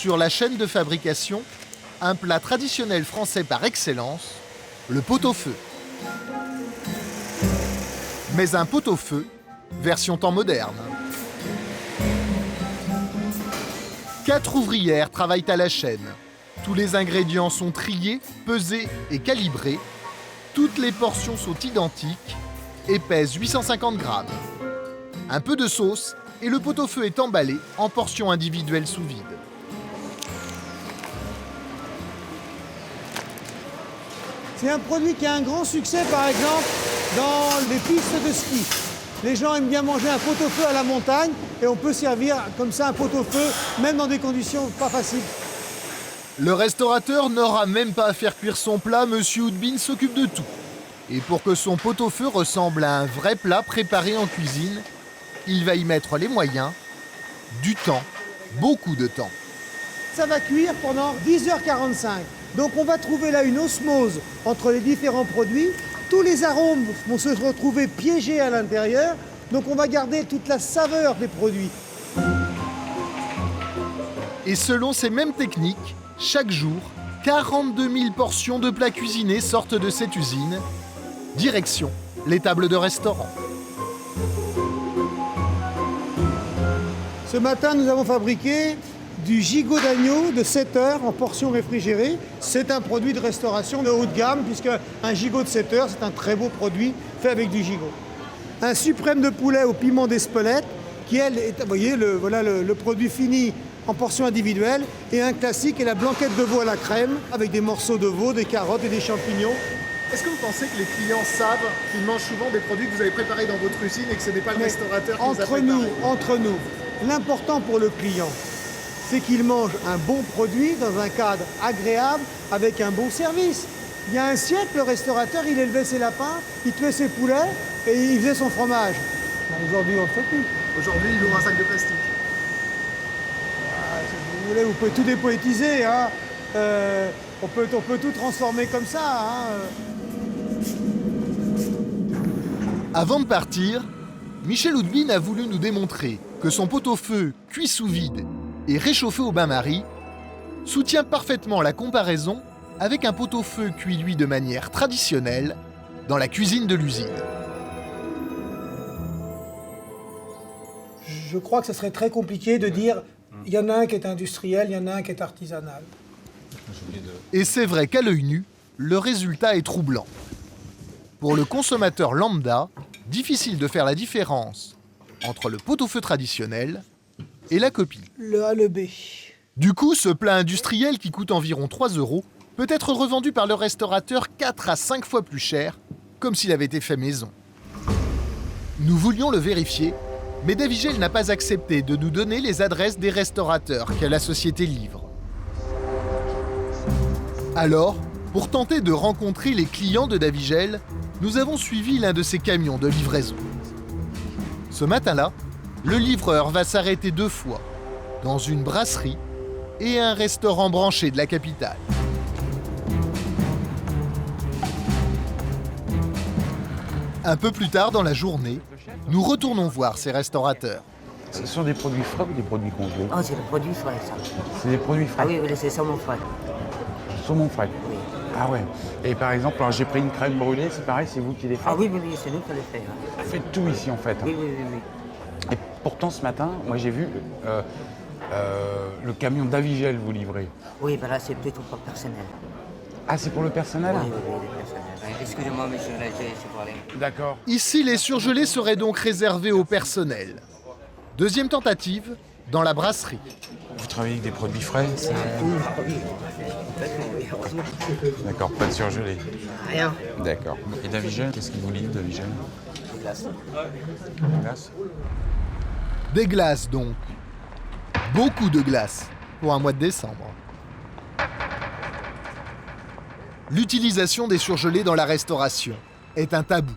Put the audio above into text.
sur la chaîne de fabrication un plat traditionnel français par excellence, le pot-au-feu. Mais un pot-au-feu, version temps moderne. 4 ouvrières travaillent à la chaîne. Tous les ingrédients sont triés, pesés et calibrés. Toutes les portions sont identiques et pèsent 850 grammes. Un peu de sauce et le pot-au-feu est emballé en portions individuelles sous vide. C'est un produit qui a un grand succès, par exemple, dans les pistes de ski. Les gens aiment bien manger un pot-au-feu à la montagne et on peut servir comme ça un pot-au-feu, même dans des conditions pas faciles. Le restaurateur n'aura même pas à faire cuire son plat, Monsieur Houdbin s'occupe de tout. Et pour que son pot-au-feu ressemble à un vrai plat préparé en cuisine, il va y mettre les moyens, du temps, beaucoup de temps. Ça va cuire pendant 10h45. Donc on va trouver là une osmose entre les différents produits. Tous les arômes vont se retrouver piégés à l'intérieur. Donc on va garder toute la saveur des produits. Et selon ces mêmes techniques, chaque jour, 42 000 portions de plats cuisinés sortent de cette usine. Direction les tables de restaurant. Ce matin, nous avons fabriqué du gigot d'agneau de 7 heures en portions réfrigérées. C'est un produit de restauration de haut de gamme, puisque un gigot de 7 heures, c'est un très beau produit fait avec du gigot. Un suprême de poulet au piment d'Espelette, qui, elle, est, vous voyez, voilà le produit fini en portions individuelles. Et un classique est la blanquette de veau à la crème, avec des morceaux de veau, des carottes et des champignons. Est-ce que vous pensez que les clients savent qu'ils mangent souvent des produits que vous avez préparés dans votre usine et que ce n'est pas le restaurateur qui les a préparés ? Entre nous, l'important pour le client, c'est qu'il mange un bon produit dans un cadre agréable avec un bon service. Il y a un siècle, le restaurateur, il élevait ses lapins, il tuait ses poulets et il faisait son fromage. Aujourd'hui, on ne le fait plus. Aujourd'hui, il ouvre un sac de plastique. Si vous voulez, vous pouvez tout dépoétiser. Hein. On peut tout transformer comme ça. Hein. Avant de partir, Michel Houdbin a voulu nous démontrer que son pot-au-feu cuit sous vide et réchauffé au bain-marie soutient parfaitement la comparaison avec un pot-au-feu cuit lui de manière traditionnelle dans la cuisine de l'usine. Je crois que ce serait très compliqué de dire il y en a un qui est industriel, il y en a un qui est artisanal. Et c'est vrai qu'à l'œil nu, le résultat est troublant. Pour le consommateur lambda, difficile de faire la différence entre le pot-au-feu traditionnel et la copie. Le A, le B. Du coup, ce plat industriel qui coûte environ 3 € peut être revendu par le restaurateur 4 à 5 fois plus cher, comme s'il avait été fait maison. Nous voulions le vérifier, mais Davigel n'a pas accepté de nous donner les adresses des restaurateurs que la société livre. Alors, pour tenter de rencontrer les clients de Davigel, nous avons suivi l'un de ses camions de livraison. Ce matin-là, le livreur va s'arrêter 2 fois, dans une brasserie et un restaurant branché de la capitale. Un peu plus tard dans la journée, nous retournons voir ces restaurateurs. Ce sont des produits frais ou des produits congelés? Oh, c'est des produits frais, ça. C'est des produits frais? Ah oui, c'est saumon frais. Saumon frais? Oui. Ah ouais. Et par exemple, alors j'ai pris une crème brûlée, c'est pareil, c'est vous qui les faites? Ah oui, c'est nous qui les fait. Vous faites tout ici en fait. Oui. Et pourtant ce matin, moi j'ai vu le camion Davigel vous livrer. Oui, ben là, c'est plutôt pour le personnel. Ah, c'est pour le personnel? Oui, le personnel. Excusez-moi, monsieur, là, c'est pour aller. D'accord. Ici, les surgelés seraient donc réservés au personnel. Deuxième tentative, dans la brasserie. Vous travaillez avec des produits frais? Oui, heureusement. D'accord, pas de surgelé. Rien. D'accord. Et Davigel, qu'est-ce qu'il vous livre, Davigel? Des glaces. Des glaces? Des glaces donc. Beaucoup de glaces pour un mois de décembre. L'utilisation des surgelés dans la restauration est un tabou.